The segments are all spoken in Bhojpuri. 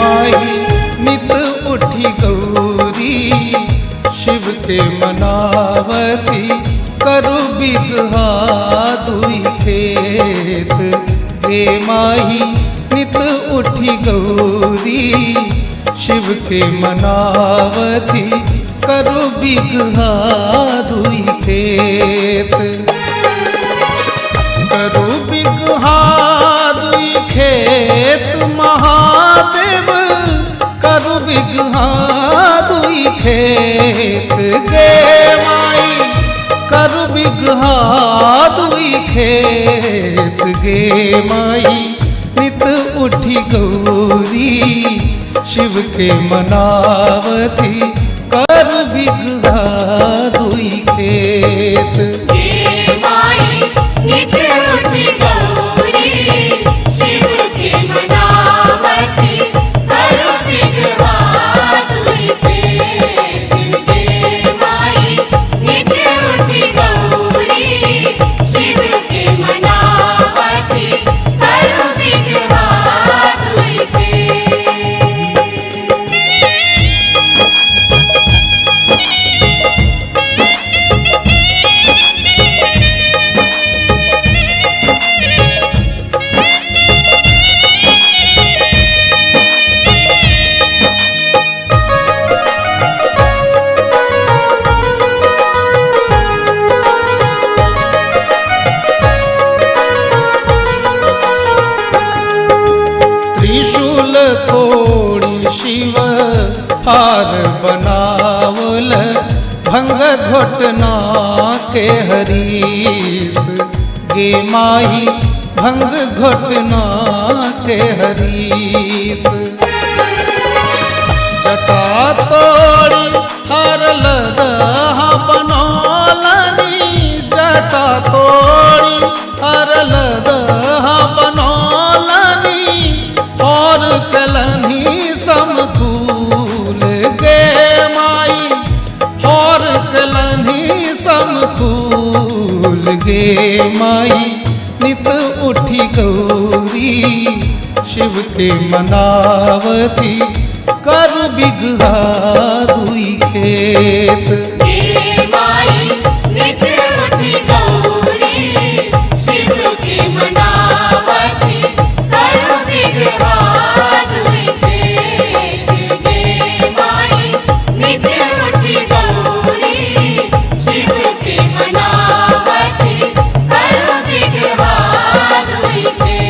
माई नित उठी गौरी शिव के मनावती करु बिगहा दुई खेत। गे माई नित उठी गौरी शिव के मनावती करु बिगहा दुई खेत। करु बिगहा दुई खेत महादेव करु बिगहा दुई खेत। गे माई करु बिगहा दुई खेत। गे माई नित उठी गौरी शिव के मनावती करु बिगहा दुई खेत। गे माई नित उठी गौरी शिव के मनावती करु बिगहा दुई खेत। गे माई नित उठी गौरी शिव के मनावती करु बिगहा दुई खेत। त्रिशूल तोड़ी शिव हार बनावल भंग घोटना के हरीस। गे माई भंग घोटना के हरीस। जटा तोड़ी हार लदहा बनौलनी जटा तोड़ी हार लदहा बनौलनी और कलनी समतूल। गे माई और कलनी समतूल। गे माई नित उठी गौरी शिव के मनावती करु बिगहा दुई खेत। गे माई नित उठी गौरी शिव के मनावती करु बिगहा दुई खेत। गे माई नित उठी गौरी शिव के मनावती करु बिगहा दुई खेत।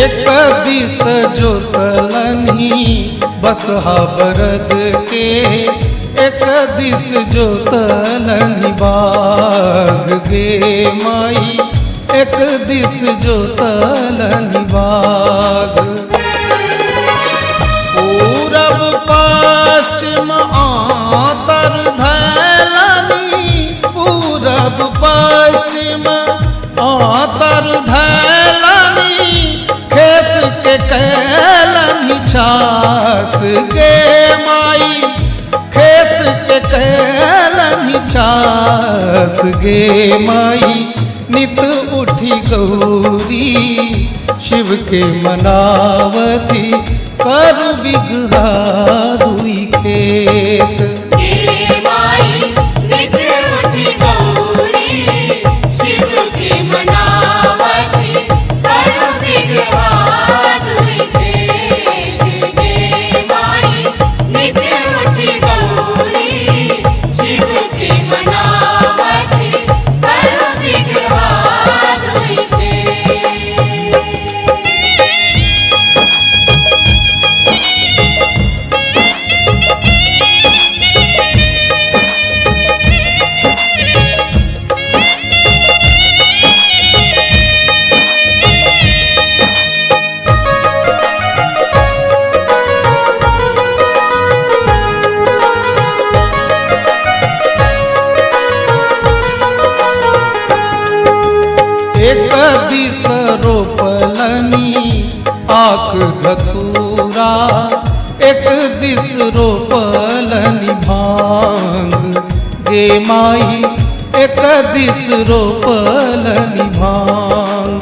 एक दिस जोतलनी बसहा बरद के एक दिस जोतलनी बाग। गे माई एक दिस जोतलनी बाग। पूरब पश्चिम आतर धैलनी पूरब पश्चिम आतर धैलनी खेत के कैलनी छास। गे माई खेत के कैलनी छास। गे माई नित उठी गौरी शिव के मनावती करु बिगहा दुई खेत। गे माई नित उठी गौरी शिव के मनावती करु बिगहा दुई खेत। गे माई नित उठी गौरी शिव के मनावती करु बिगहा दुई खेत। दिस रोपलनी आक धतूरा, एक दिस रोपलनी भांग गे माई, एक दिस रोपलनी भांग।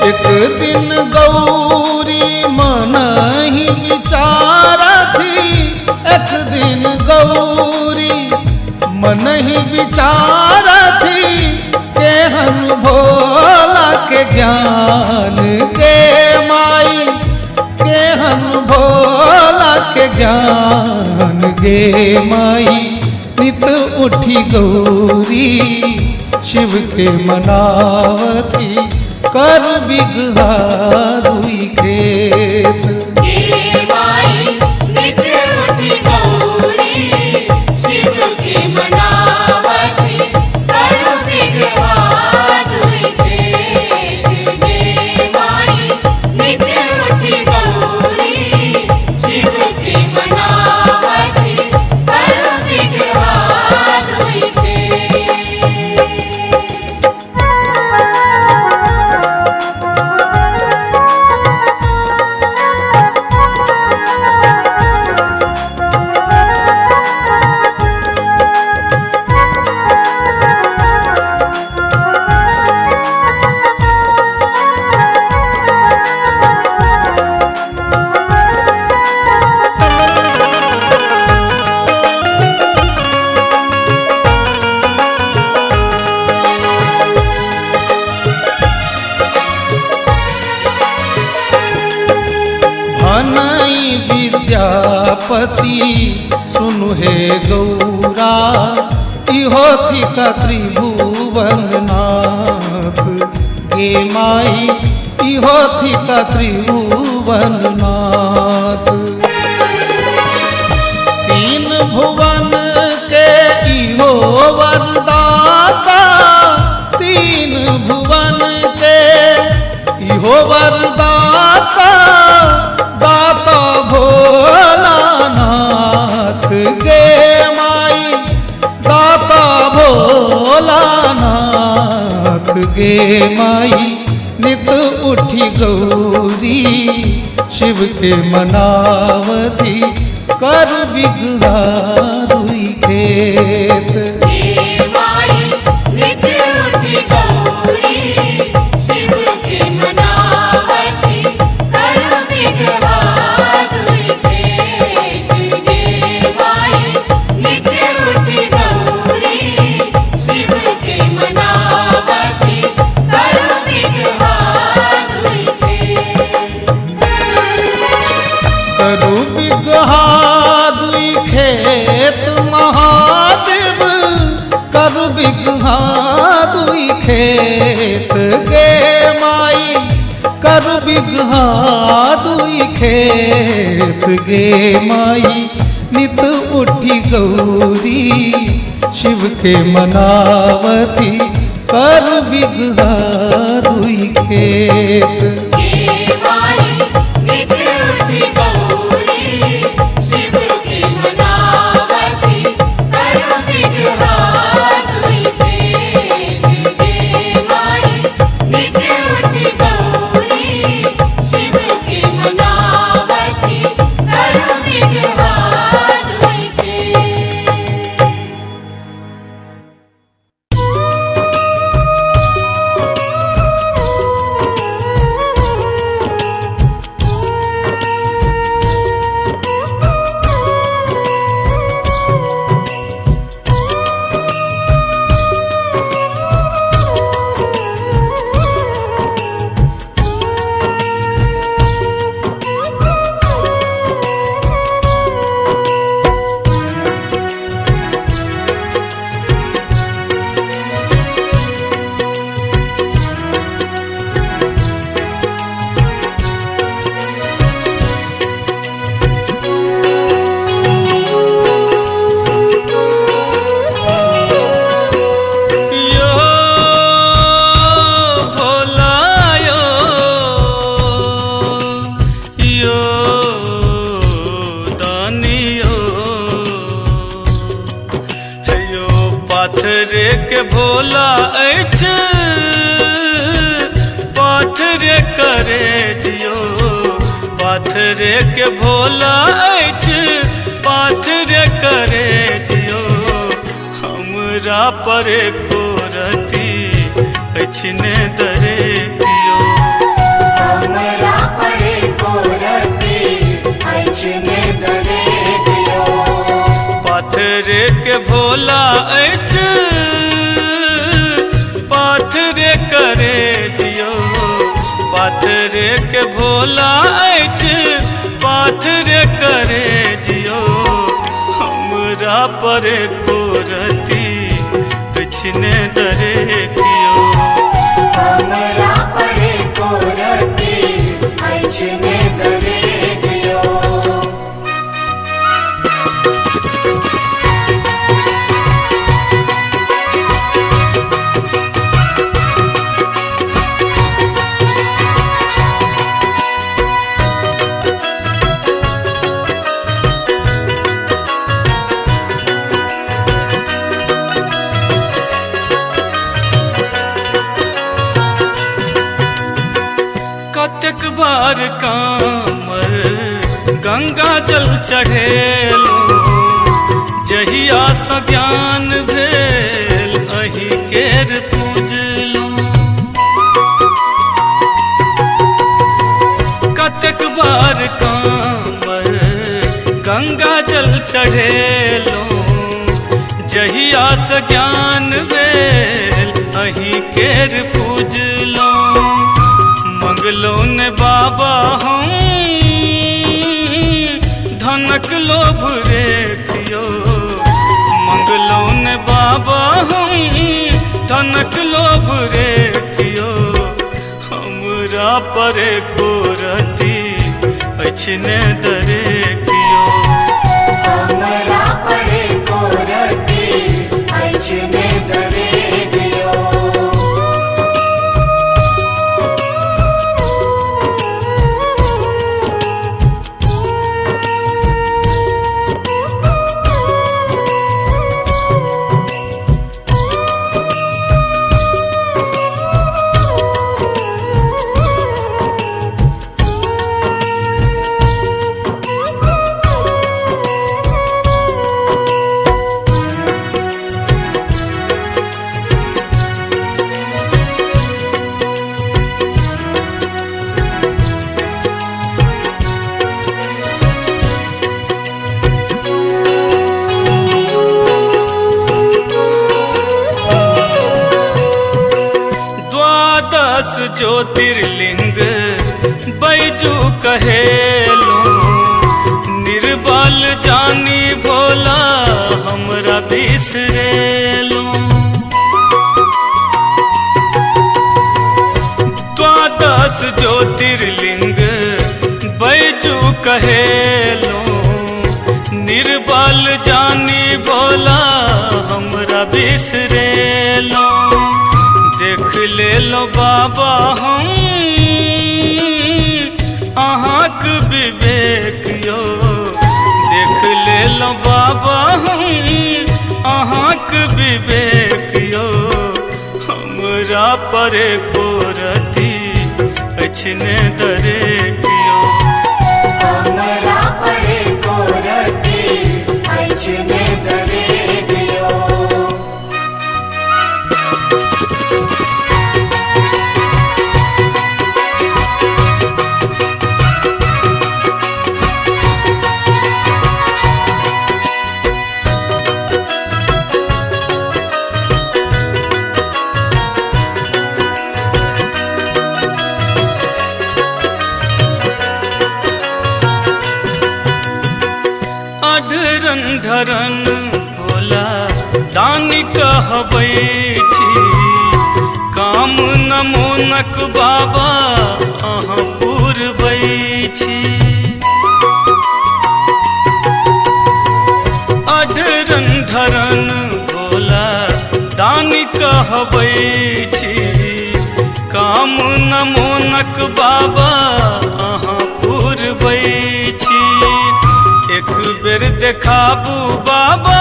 एक दिन गौरी मन ही विचारा थी, एक दिन गौरी मन ही विचारा थी, केहन भोला के ज्ञान के माई, केहन भोला के ज्ञान गे माई। नित उठी गौरी शिव के मनावती, कर बिगहा दुई खेत। गे माई नित उठी गौरी शिव के मनावती, कर बिगहा दुई खेत। गे माई नित उठी गौरी शिव के मनावती, कर बिगहा दुई खेत। भनई विद्यापति सुनु हे गौरा, इहो थी का त्रिभुवन नाथ गे माई, इहो थी का त्रिभुवन नाथ। तीन भुवन के इहो वरदाता, तीन भुवन के इहो वरदाता, दाता भोलानाथ गे माई, दाता भोलानाथ गे माई। नित उठी गौरी शिव के मनावती, कर बिगहा दुई खेत। गे माई नित उठी गौरी शिव के मनावती, कर बिगहा दुई खेत। गे माई नित उठी गौरी शिव के मनावती, कर बिगहा दुई खेत। करु बिगहा दुई खेत महादेव, करु बिगहा दुई खेत गे माई, करु बिगहा दुई खेत गे माई। नित उठी गौरी शिव के मनावती, कर बिगहा दुई खेत। गे माई नित उठी गौरी शिव के मनावती, कर बिगहा दुई खेत। गे माई नित उठी गौरी शिव के मनावती, कर बिगहा दुई खेत। पाथरे के भोला ऐछ रे करे जियो पाथरे के भोला अछि पाथरे करे जियो हमरा पर को रती अछि ने दरे कियो हमरा परे कोरती ऐछने दरे दियो पाथरे के भोला अछि पाथरे करे जियो पाथरे के भोला अछि पाथरे करे जियो हमरा पर को रती पिछने दरे कियो हमरा परे कोरती ऐछने दरे दियो कतेक बार कामर गंगा जल चढ़ेलो जहिया सँ ज्ञान भेल अही केर पूजलो कतेक बार कामर गंगा जल चढ़ेलो जहिया सँ ज्ञान भेल अही केर पूजलो मंगलो ने बाबा हम धनक लोभ रेखियो मंगलो ने बाबा हम धनक लोभ रेखियो हमरा पर को रती अछि ने दरे कियो हमरा परे कोरती ऐछने दरे दियो ज्योतिर्लिंग बैजू कहेलो निर्बल जानी भोला हमरा बिसरेलो द्वादश ज्योतिर्लिंग बैजू कहेलो निर्बल जानी भोला हमरा बिसरेलो देख लेलो बाबा हम अहाँक विवेक यो देख लेलो बाबा हम अहाँक विवेक यो हमरा पर को रती अछि ने दरे कियो हमरा परे कोरती ऐछने दरे दियो अढरन ढरन भोला दानी कहबै छी काम नमोनक बाबा अहाँ पुरबै छी अढरन ढरन भोला दानी कहबै छी काम नमोनक बाबा अहाँ पुरबै छी एक बेर देखाबू बाबा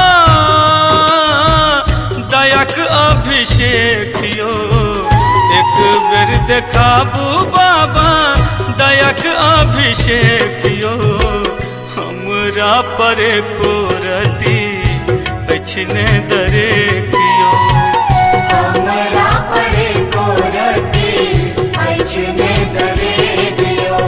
दयाक अभिषेक यो एक बेर देखाबू बाबा दयाक अभिषेकियो हमरा पर को रति पछने दरे कियो हमरा परे को रति ऐछने दरे दियो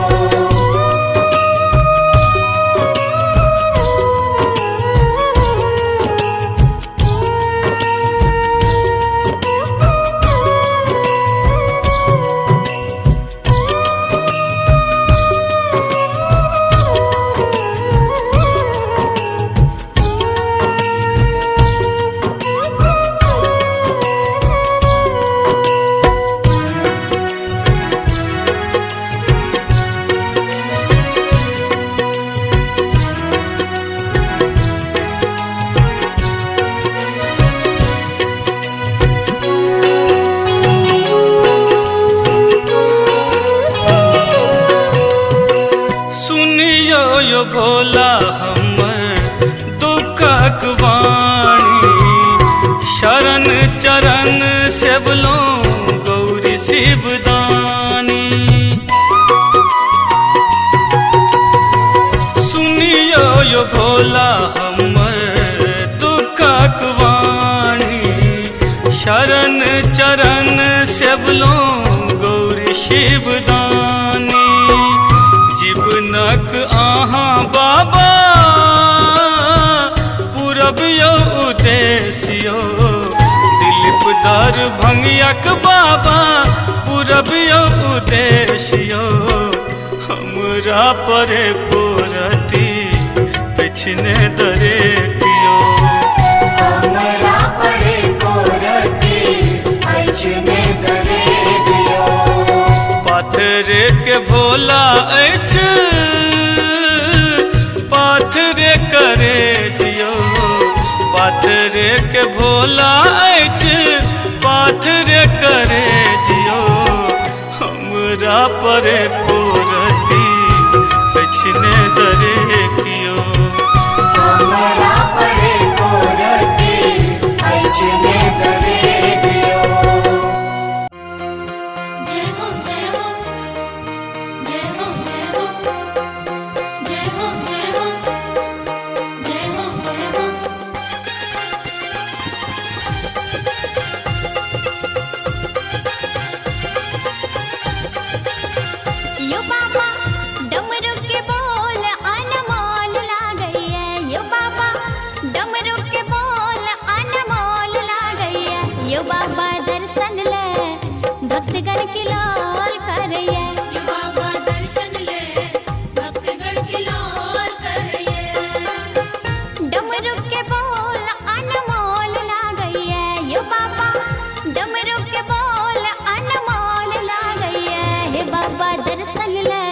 यो भोला हमर दुखक वाणी शरण चरण सेवलो गौरी शिवदानी सुनियो यो भोला हमर दुखक वाणी शरण चरण सेवलो गौरी शिवदानी जीवनक आहाँ बाबा पूरब यो उद्देश्यो दिलीप दर भंगियक बाबा पूरब यो उद्देश्यो हमरा परे कोरती पिछने दरे कियो हमरा परे को रति ऐछने दरे दियो पाथर के भोला ऐछ पाथर करे जियो पाथर के भोला ऐछ पाथर करे जियो हमरा परे कोरती पिछने दरे कियो हमरा परे को रति ऐछने दरे दियो जय हो जय हो जय हो जय हो जय हो जय हो जय हो जय हो यो बाबा डमरू के बोल अनमोल लागई है यो बाबा डमरू के बोल अनमोल लागई है यो बाबा दर्शन ले भक्तगण की लाल करैया यो बाबा दर्शन ले भक्तगण की लाल करैया डमरू के बोल अनमोल लागई है यो बाबा डमरू के बोल अनमोल लागई है हे बाबा दर्शन ले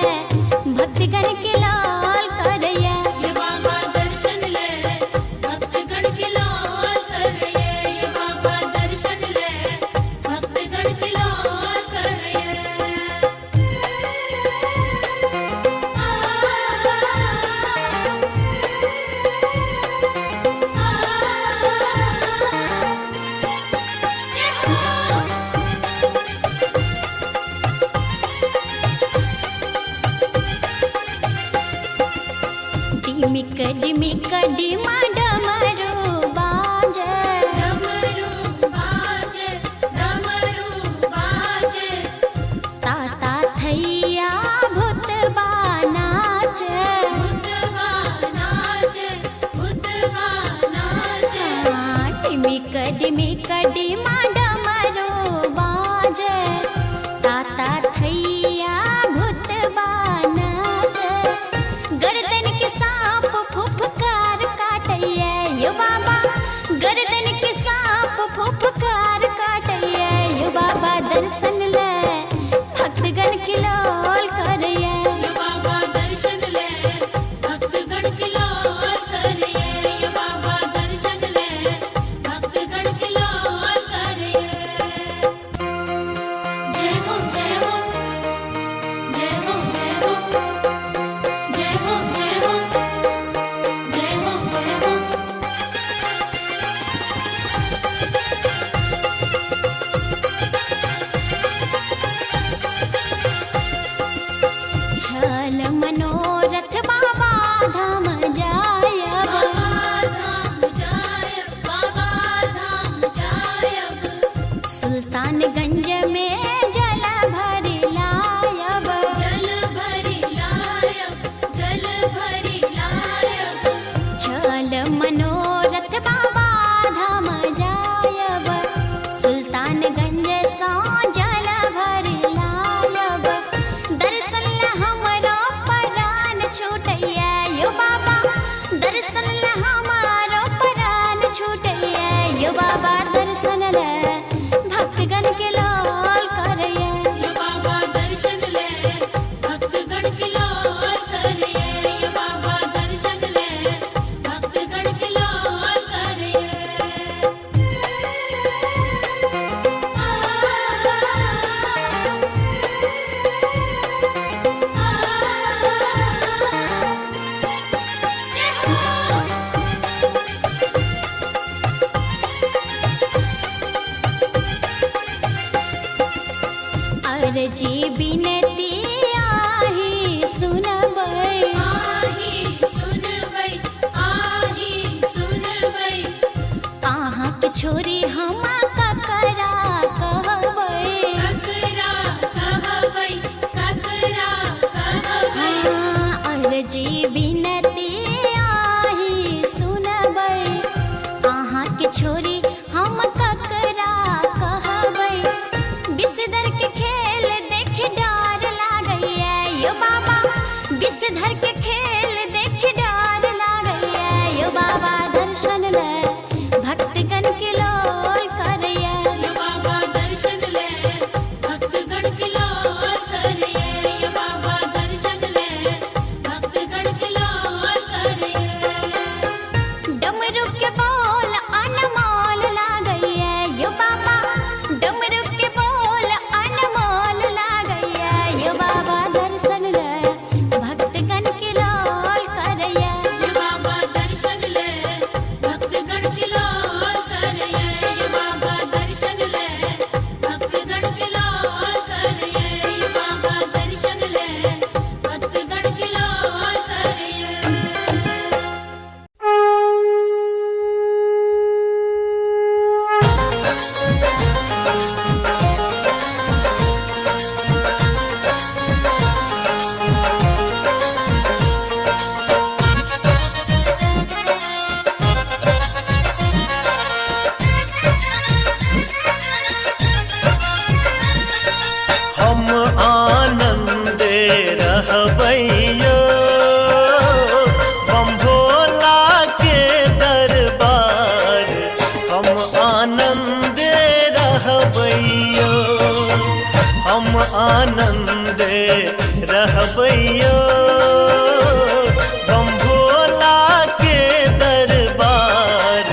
भक्तगण की लाल करैया यो बाबा दर्शन ले भक्तगण की लाल करैया यो बाबा दर्शन ले भक्तगण की लाल करैया डिमिक डिमिक डिमा डमरू बाजे ताता थैया भूतबा नाचे डिमिक डिमिक डिमा डमरू बाजे ताता थैया भूतबा नाचे गर्दन के सांप फुफकार काटैया यो बाबा गर्दन के सांप फुफकार काटैया यो बाबा दर्शन ले भक्तगण की लाल करैया यो बाबा दर्शन ले भक्तगण की लाल करैया यो बाबा दर्शन ले भक्तगण की लाल करैया अर्जी बिनती आही सुनबै अहाँके छोरी हम ककरा कहबै अर्जी बिनती आही सुनबै अहाँके छोरी हम ककरा कहबै विषधर के खेल देख डर लागैया यो बाबा विषधर के खेल देख डर लागैया यो बाबा दर्शन ले भक्तगण के लोल करैया यो बाबा दर्शन ले भक्तगण के लोल करैया यो बाबा दर्शन ले भक्तगण के लोल करैया डमरू के बोल अनमोल लागैया यो बाबा डमरू के बोल अनमोल लागैया यो बाबा दर्शन ले भक्तगण के लोल करैया यो बाबा दर्शन ले भक्तगण के लोल करैया यो बाबा दर्शन ले भक्तगण के लोल करैया यो बाबा दर्शन ले भक्तगण के लोल करैया हम आनंदे रहबैयो बम भोला के दरबार हम आनंदे रहबैयो हम आनंदे रहबैयो बम भोला के दरबार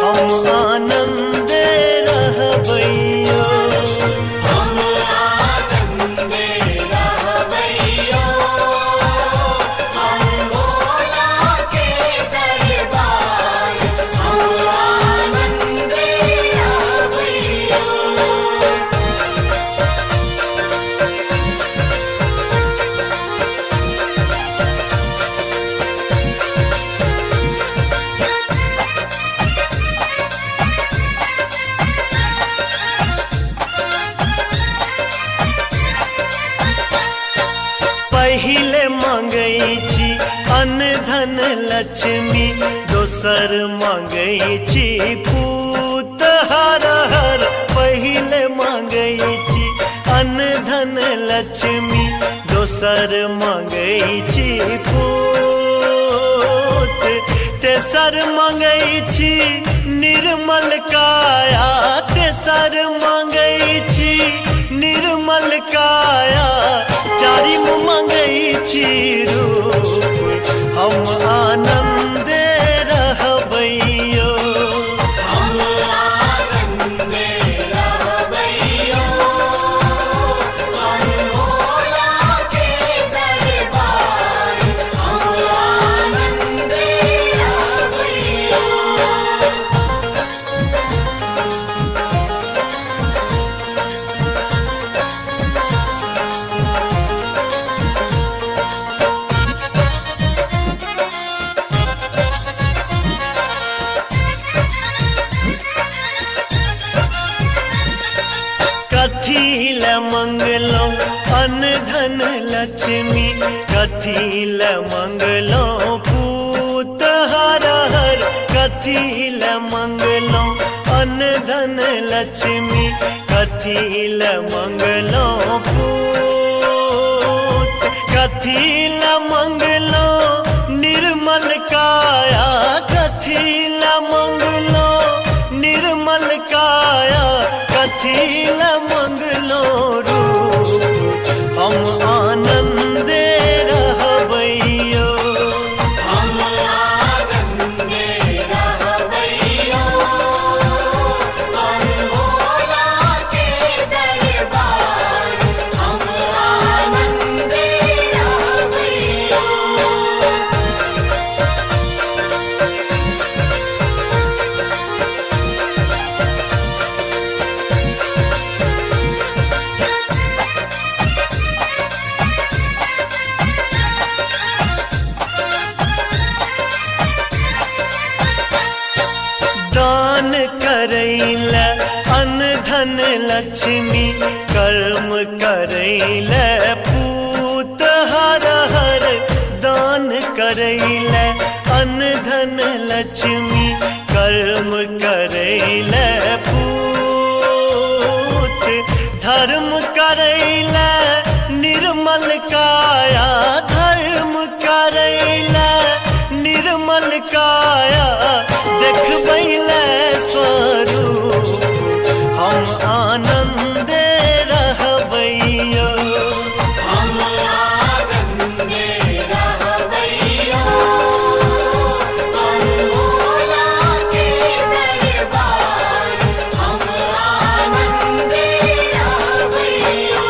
हम आनंदे रहबैयो पहिले मांगै छी अन्न धन लक्ष्मी दोसर मांगै छी पूत हर हर पहिले मांगै छी अन्न धन लक्ष्मी दोसर मांगै छी पूत तेसर मांगै छी निर्मल काया तेसर मांगै छी निर्मल काया चारिम मांगै छी रूप हम आनंदे रहबैयो हम आनंदे रहबैयो हम भोला के दरबार हम आनंदे रहबैयो कथी ल मंगलो अन्न धन लक्ष्मी कथी ल मंगलो पूत हर हर कथी ल मंगलो अन्न धन लक्ष्मी कथी ल मंगलो पूत कथी ल मंगलो निर्मल काया कथी ल मंगलो निर्मल काया कथी ल मंगलो रूप हम आनंदे रहबैयो हम आनंदे रहबैयो हम भोला के दरबार हम आनंदे रहबैयो करैल अन्न धन लक्ष्मी कर्म करैल पूत हर हर दान करैल अन्न धन लक्ष्मी कर्म करैल पूत धर्म करैल निर्मल काया धर्म करैल निर्मल काया देखबैल स्वरूप हम आनंदे रहबैयो हम आनंदे रहबैयो हम भोला के दरबार हम आनंदे रहबैयो।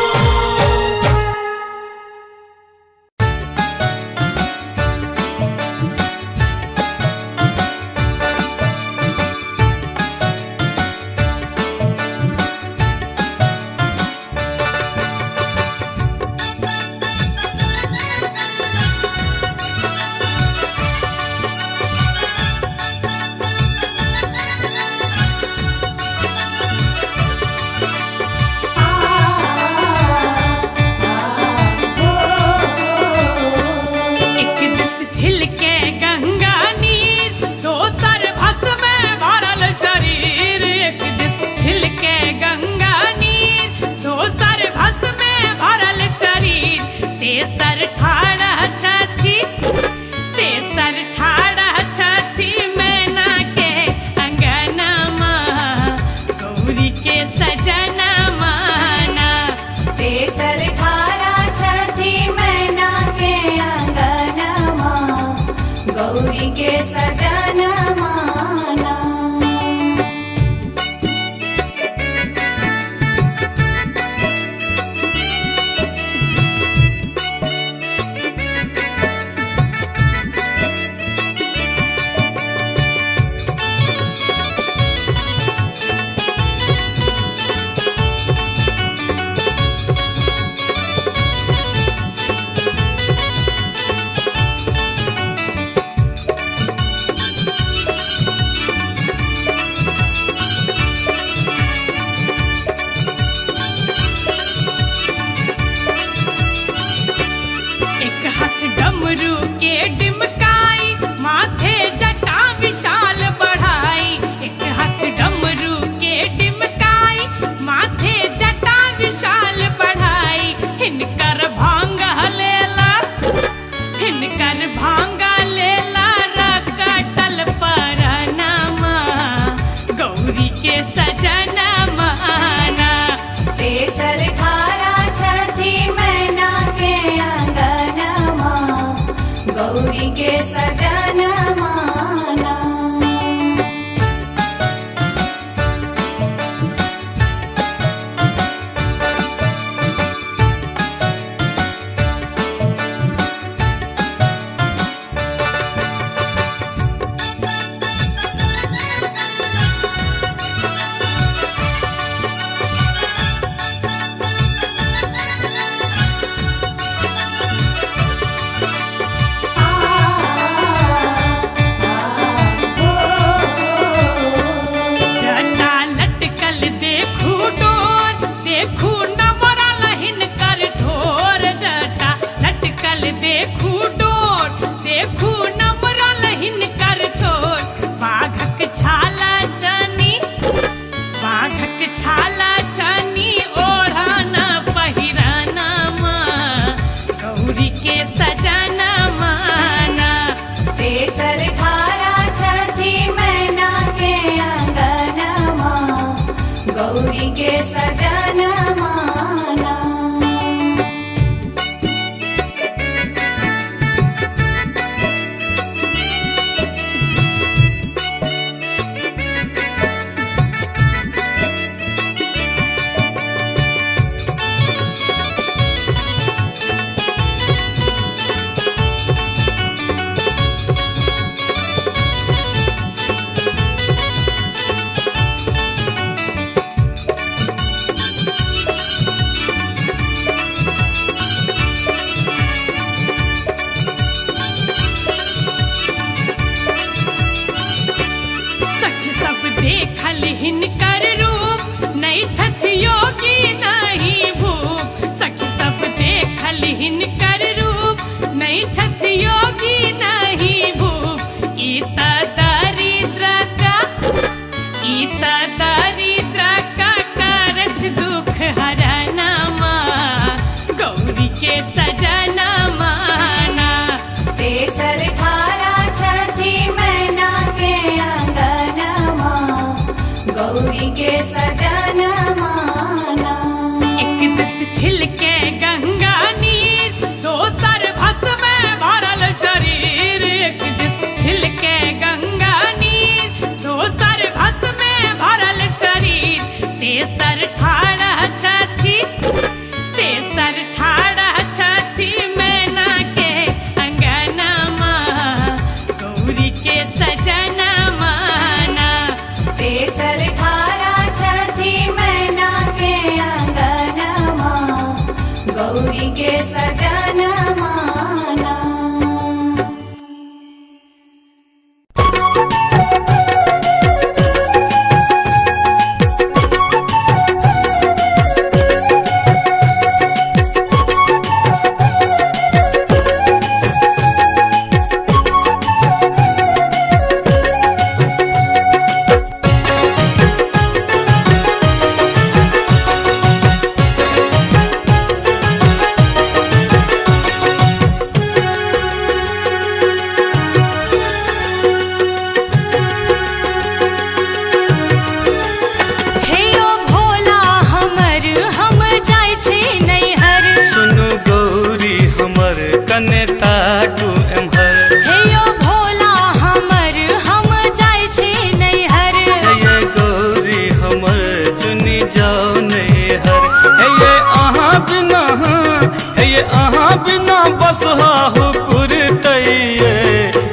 बसहाहु कुरतैये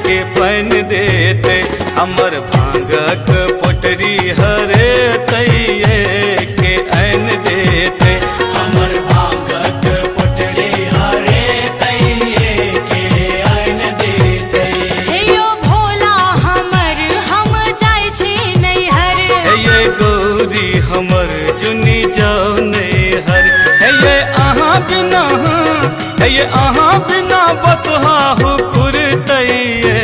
के पैन देते हमर भांगक पोटरी हरे तैये के ऐन देते हमर भांगक पोटरी हरे तैये के ऐन देते हे यो भोला हमर हम जाय छी नैहर हे ये गौरी हमर जुनी जाओ नैहर हे ये अहाँ बिना हे ये अहाँ बिना बसहाहु कुरतैये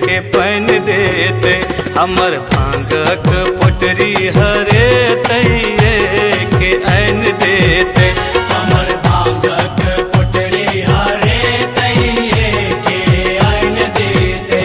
के पैन देते हमर भांगक पोटरी हरे तैये के ऐन देते हमर भांगक पोटरी हरे तैये के ऐन देते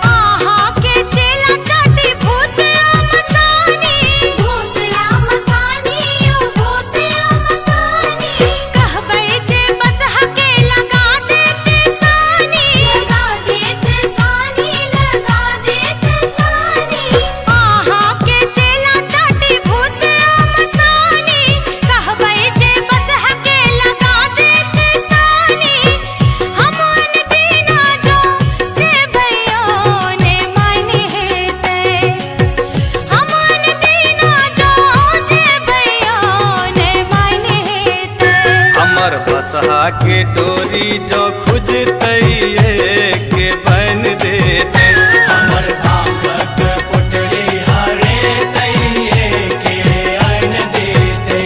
आहा के चेला चाटी भूत मसानी भूत मसानी ओ भूत मसानी कहबै जे बस हके लगा देते सानी लगा देते सानी लगा देते सानी आहा के चेला चाटी भूत मसानी कहबै जे बस हके लगा देते सानी हम अन दीना जो जे भयो ने माने हेते हम अन दीना जो जे भयो ने माने हेते हमर बसहा के डोरी जो खुजतैये के बन देते हमर भांगक पोटरी हरे तैये के ऐन देते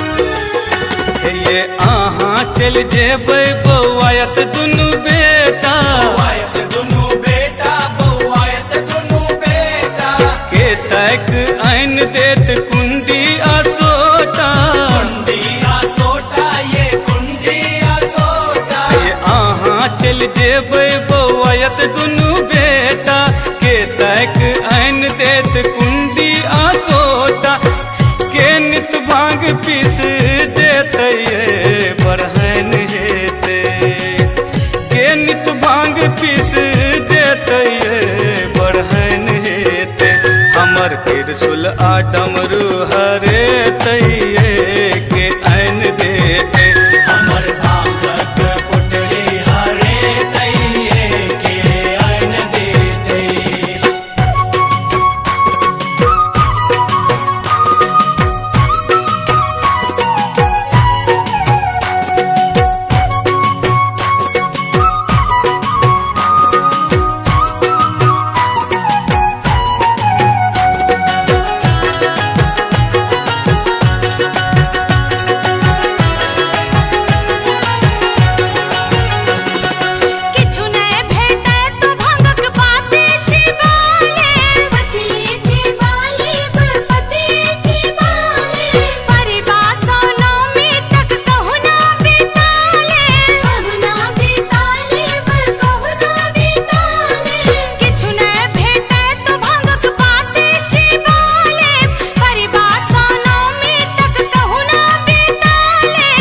हे ये अहाँ चल जेबै बौआयत दुनू बेटा बौआयत दुनू बेटा बौआयत दुनू बेटा के तक ऐन देत कुंडी असोटा कुंडी असोटा ये कुंडी असोटा ये अहाँ चल जेबै बौआयत दुनू बेटा के तक ऐन देत कुंडी असोटा के नित भांग पीस देते ये बरहन हेते के नित भांग पीस देते ये बरहन हेते हमर त्रिशूल आ डमरू हरे तैये के ऐन देते हमर भांगक पोटरी हरे तैये के ऐन देते किछु नहि भेटै तो भांगक पाते चिबाले पति चिबाले पति चिबाले परिवासो नौमी तक कहुना बिताले कहुना बिताले किछु नहि भेटै तो भांगक पाते चिबाले परिवासो नौमी तक कहुना बिताले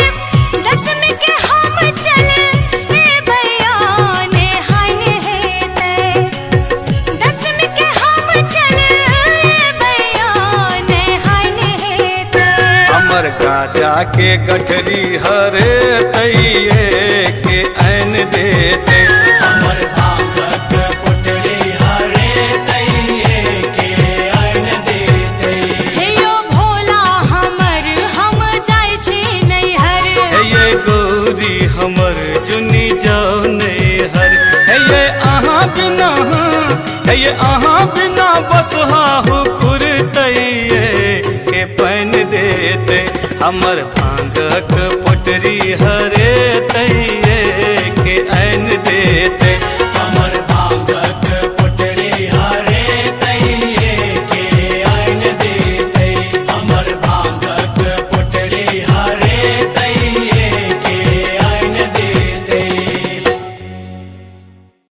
दसमी के हम चले हे भयो ने हाने हेते दसमी के हम चले हे भयो ने हाने हेते हमर गाजा के गठरी हरे तैये के ऐन देते हमर भांगक पोटरी हरे तैये के ऐन देते हे यो भोला हमर हम जाय छी नैहर हे ये गौरी हमर जुनी जा ये अहाँ बिना बस हाहु खुरतैये के पैन देते हमर भांगक पोटरी हरे